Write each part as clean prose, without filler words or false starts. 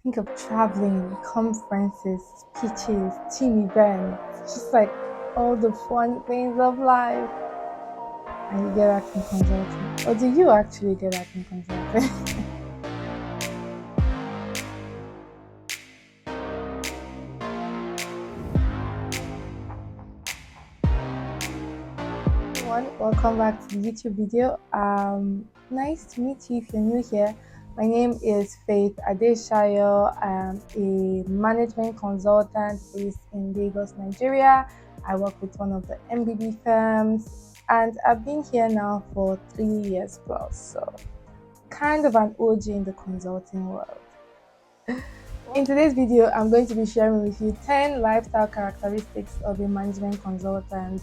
Think of traveling, conferences, speeches, team events, just like all the fun things of life. And you get acting consulting. Or do you actually get acting consulting? Everyone, welcome back to the YouTube video. Nice to meet you if you're new here. My name is Faith Adeshayo. I'm a management consultant based in Lagos, Nigeria. I work with one of the MBB firms, and I've been here now for 3 years plus. So, kind of an OG in the consulting world. In today's video, I'm going to be sharing with you 10 lifestyle characteristics of a management consultant.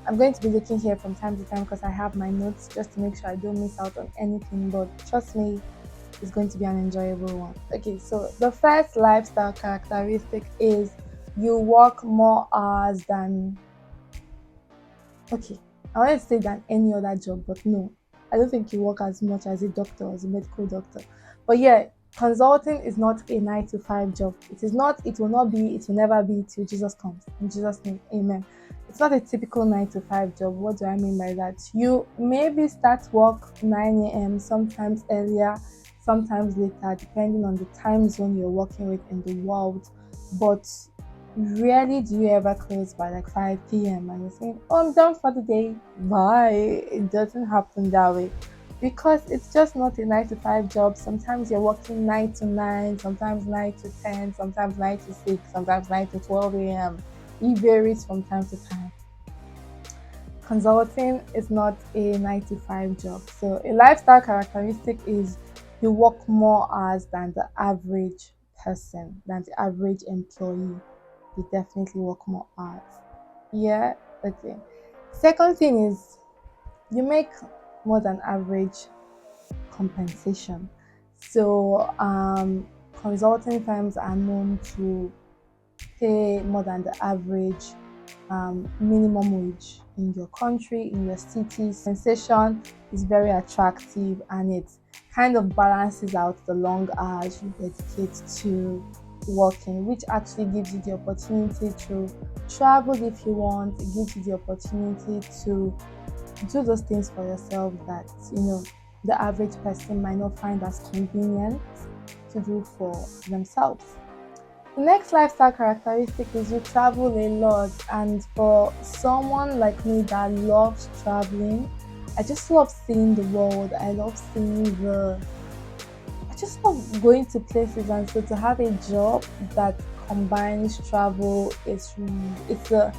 I'm going to be looking here from time to time because I have my notes just to make sure I don't miss out on anything, but trust me, it's going to be an enjoyable one. Okay, so the first lifestyle characteristic is you work more hours than, okay, I want to say than any other job, but no, I don't think you work as much as a doctor or as a medical doctor. But yeah, consulting is not a 9 to 5 job. It is not, it will not be, it will never be till Jesus comes. In Jesus' name, amen. It's not a typical 9 to 5 job. What do I mean by that? You maybe start work 9 a.m., sometimes earlier, sometimes later, depending on the time zone you're working with in the world. But rarely do you ever close by like 5 p.m. and you're saying, oh, I'm done for the day. Bye. It doesn't happen that way because it's just not a 9 to 5 job. Sometimes you're working 9 to 9, sometimes 9 to 10, sometimes 9 to 6, sometimes 9 to 12 a.m. It varies from time to time. Consulting is not a 9 to 5 job. So a lifestyle characteristic is you work more hours than the average person, than the average employee. You definitely work more hours. Yeah, okay. Second thing is you make more than average compensation. So consulting firms are known to pay more than the average minimum wage in your country, in your city. Compensation is very attractive and it kind of balances out the long hours you dedicate to working, which actually gives you the opportunity to travel if you want. It gives you the opportunity to do those things for yourself that the average person might not find as convenient to do for themselves. The next lifestyle characteristic is you travel a lot, and for someone like me that loves traveling, I just love seeing the world. I love seeing I just love going to places, and so to have a job that combines travel, it's an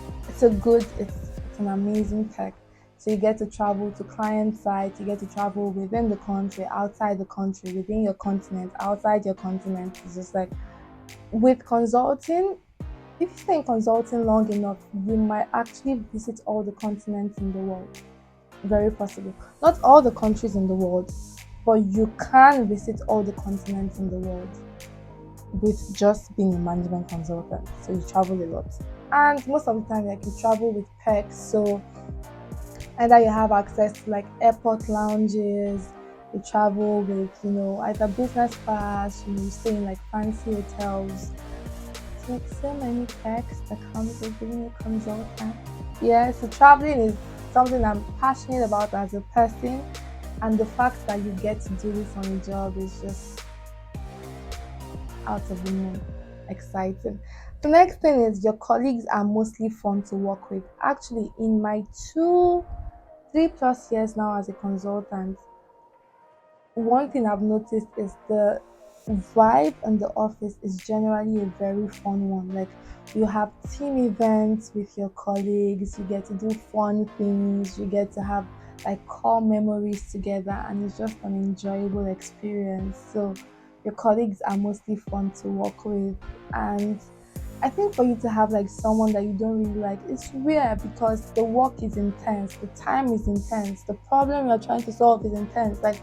amazing tech. So you get to travel to client sites, you get to travel within the country, outside the country, within your continent, outside your continent. It's just like with consulting, if you stay in consulting long enough, you might actually visit all the continents in the world. Very possible. Not all the countries in the world, but you can visit all the continents in the world with just being a management consultant. So you travel a lot. And most of the time, like, you travel with perks. So either you have access to like airport lounges, you travel with, either business class, you stay in like fancy hotels. It's like so many perks that comes with being a consultant. Yeah, so traveling is something I'm passionate about as a person, and the fact that you get to do this on a job is just out of the moon exciting. The next thing is your colleagues are mostly fun to work with. Actually, in my 3+ years now as a consultant, one thing I've noticed is the vibe in the office is generally a very fun one. Like, you have team events with your colleagues, you get to do fun things, you get to have like core memories together, and it's just an enjoyable experience. So your colleagues are mostly fun to work with, and I think for you to have like someone that you don't really like, it's rare because the work is intense, the time is intense, the problem you're trying to solve is intense. Like,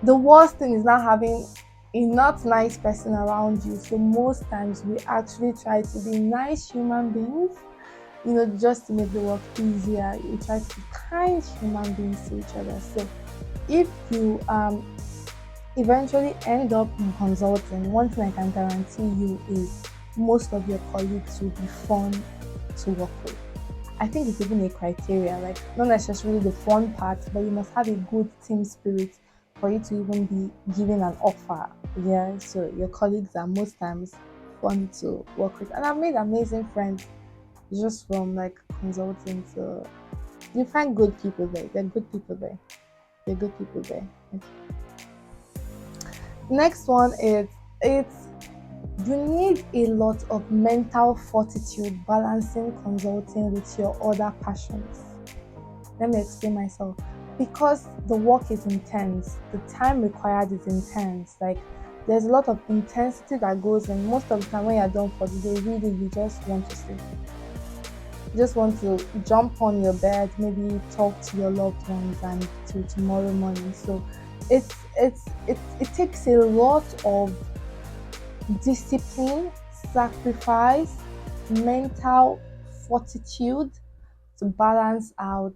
the worst thing is not having a not nice person around you. So most times we actually try to be nice human beings, just to make the work easier. We try to be kind human beings to each other. So if you eventually end up in consulting, one thing I can guarantee you is most of your colleagues will be fun to work with. I think it's even a criteria, like not necessarily the fun part, but you must have a good team spirit for you to even be given an offer. Yeah, so your colleagues are most times fun to work with, and I've made amazing friends just from like consulting. So you find good people there. They're good people there. They're good people there. Okay. Next one is it's you need a lot of mental fortitude balancing consulting with your other passions. Let me explain myself. Because the work is intense, the time required is intense. Like there's a lot of intensity that goes in. Most of the time when you're done for the day, really you just want to sleep. You just want to jump on your bed, maybe talk to your loved ones and till tomorrow morning. So it takes a lot of discipline, sacrifice, mental fortitude to balance out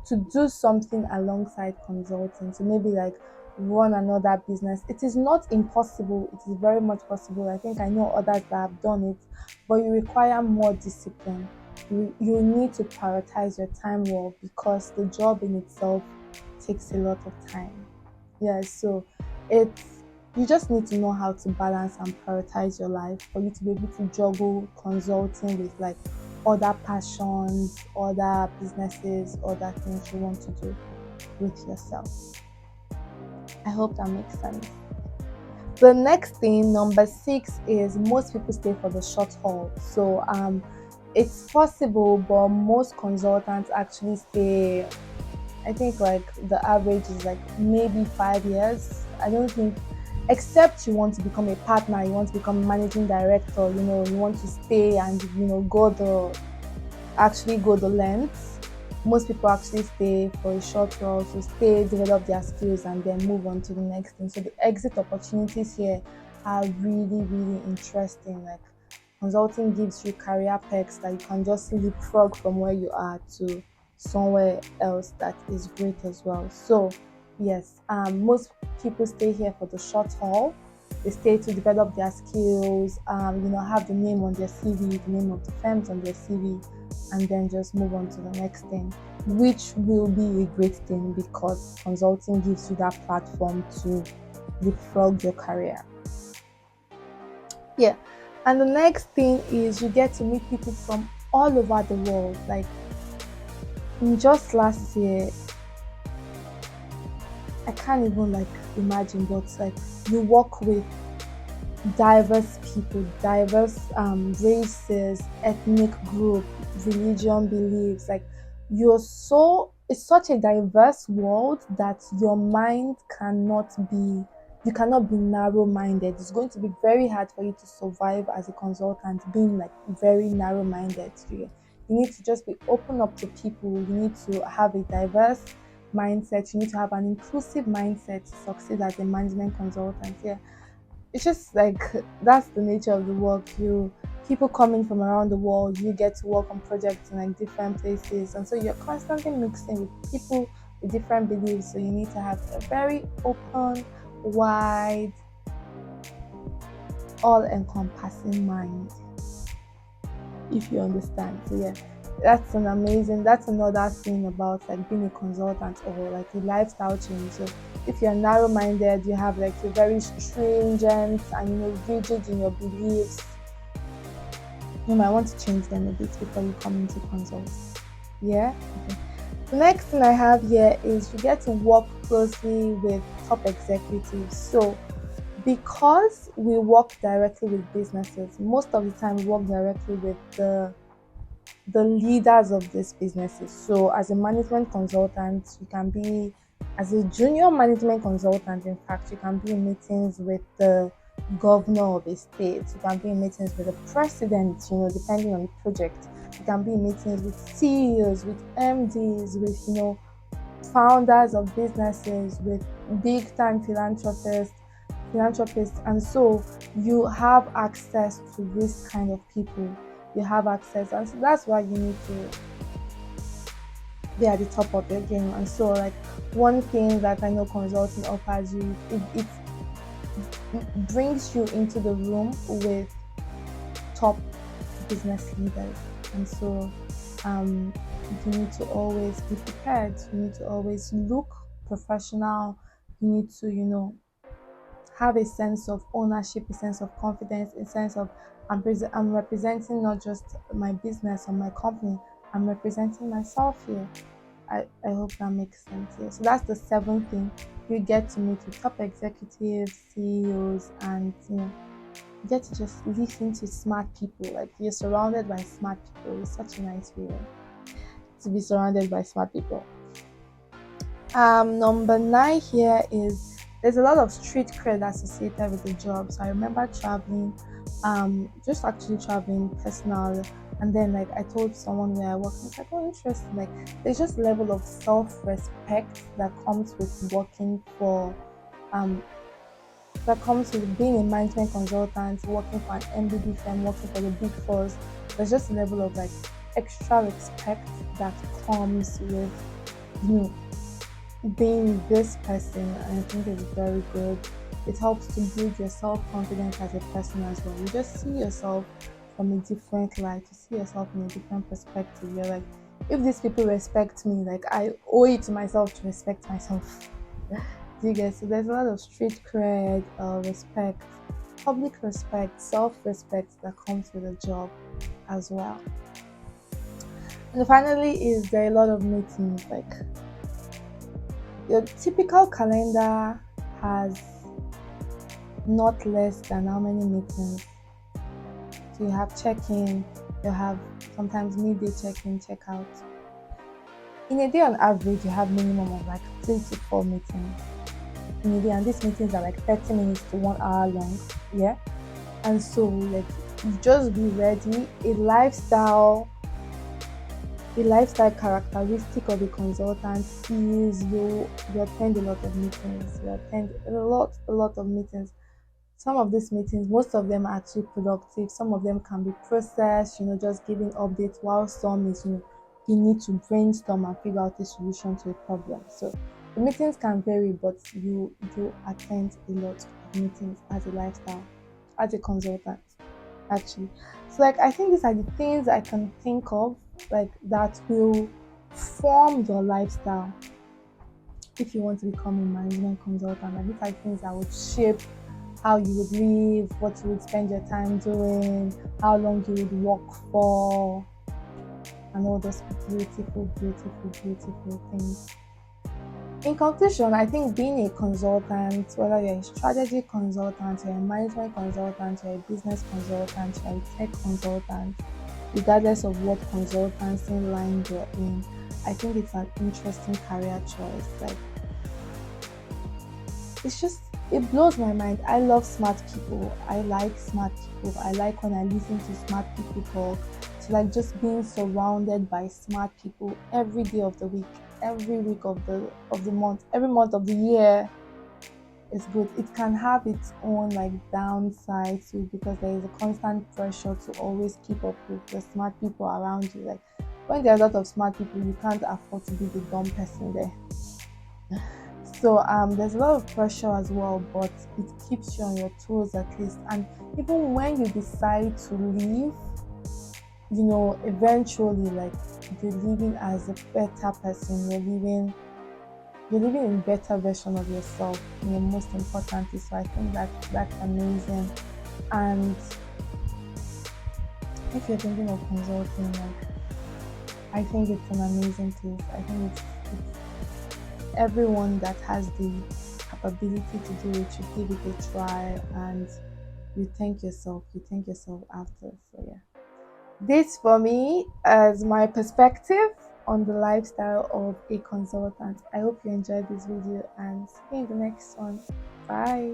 to do something alongside consulting, to maybe like run another business. It is not impossible, it is very much possible. I think I know others that have done it, but you require more discipline. You need to prioritize your time well because the job in itself takes a lot of time. Yeah, so it's you just need to know how to balance and prioritize your life for you to be able to juggle consulting with like other passions, other businesses, other things you want to do with yourself. I hope that makes sense. The next thing, number six, is most people stay for the short haul. So it's possible, but most consultants actually stay. I think like the average is like maybe 5 years. I don't think, except you want to become a partner, you want to become managing director, you want to stay and go the length. Most people actually stay for a short while to stay, develop their skills, and then move on to the next thing. So the exit opportunities here are really, really interesting. Like consulting gives you career perks that you can just leapfrog from where you are to somewhere else that is great as well. So yes, most people stay here for the short haul. They stay to develop their skills, have the name on their CV, the name of the firms on their CV, and then just move on to the next thing, which will be a great thing because consulting gives you that platform to leapfrog your career. Yeah. And the next thing is you get to meet people from all over the world. Like just last year, I can't even like imagine, but like you work with diverse people, diverse races, ethnic group, religion, beliefs. Like it's such a diverse world that your mind you cannot be narrow-minded. It's going to be very hard for you to survive as a consultant being like very narrow-minded. You need to just be open up to people. You need to have a diverse mindset. You need to have an inclusive mindset to succeed as a management consultant. Yeah, it's just like that's the nature of the work. You people coming from around the world, you get to work on projects in like different places, and so you're constantly mixing with people with different beliefs. So you need to have a very open, wide, all-encompassing mind, if you understand. So yeah, that's another thing about like being a consultant or like a lifestyle change. So if you're narrow-minded, you have like you're very stringent and rigid in your beliefs, you might want to change them a bit before you come into consult. Yeah. Okay. The next thing I have here is you get to work closely with top executives. So because we work directly with businesses, most of the time we work directly with the leaders of these businesses. So as a management consultant, you can be as a junior management consultant, in fact, you can be in meetings with the governor of a state, you can be in meetings with the president, depending on the project. You can be in meetings with CEOs, with MDs, with founders of businesses, with big time philanthropists, and so you have access to this kind of people. You have access, and so that's why you need to be at the top of your game. And so, like, one thing that I know consulting offers you, it brings you into the room with top business leaders. And so, um, you need to always be prepared. You need to always look professional. You need to, have a sense of ownership, a sense of confidence, a sense of I'm representing not just my business or my company, I'm representing myself here. I hope that makes sense here. So that's the seventh thing. You get to meet with top executives, CEOs, and you get to just listen to smart people. Like, you're surrounded by smart people. It's such a nice feeling to be surrounded by smart people. Number nine here is there's a lot of street cred associated with the job. So I remember traveling, just actually traveling personal, and then like I told someone where I work, and it's like, oh, interesting. Like, there's just level of self-respect that comes with working for, um, that comes with being a management consultant, working for an MBB firm, working for the big fours. There's just a level of like extra respect that comes with you know being this person, and I think it's very good. It helps to build your self-confidence as a person as well. You just see yourself from a different light, you see yourself in a different perspective. You're like, if these people respect me, like, I owe it to myself to respect myself. Do you get? So there's a lot of street cred, respect, public respect, self-respect that comes with a job as well. And finally, is there a lot of meetings? Like, your typical calendar has not less than how many meetings. So you have check-in, you have sometimes midday check-in, check-out. In a day on average, you have minimum of like 3 to 4 meetings in a day, and these meetings are like 30 minutes to 1 hour long. Yeah. And so, like, you just be ready. A lifestyle characteristic of a consultant is you attend a lot of meetings. You attend a lot of meetings. Some of these meetings, most of them are actually productive. Some of them can be processed, just giving updates, while some is, you need to brainstorm and figure out a solution to a problem. So the meetings can vary, but you attend a lot of meetings as a lifestyle, as a consultant, actually. So, like, I think these are the things I can think of, like, that will form your lifestyle if you want to become a management consultant. And these are things that would shape how you would live, what you would spend your time doing, how long you would work for, and all those beautiful, beautiful, beautiful things. In conclusion, I think being a consultant, whether you're a strategy consultant, you're a management consultant, you're a business consultant, you're a tech consultant, regardless of what consultancy line you're in, I think it's an interesting career choice. Like, it's just, it blows my mind. I love smart people. I like smart people. I like when I listen to smart people talk. So, like, just being surrounded by smart people every day of the week, every week of the month, every month of the year is good. It can have its own like downside too, because there is a constant pressure to always keep up with the smart people around you. Like, when there are a lot of smart people, you can't afford to be the dumb person there. So there's a lot of pressure as well, but it keeps you on your toes at least. And even when you decide to leave, eventually, like, you're living as a better person. You're living in better version of yourself. Most importantly. So I think that's amazing. And if you're thinking of consulting, like, I think it's an amazing place. I think it's everyone that has the capability to do it should give it a try, and you thank yourself after. So yeah, this for me as my perspective on the lifestyle of a consultant. I hope you enjoyed this video, and see you in the next one. Bye.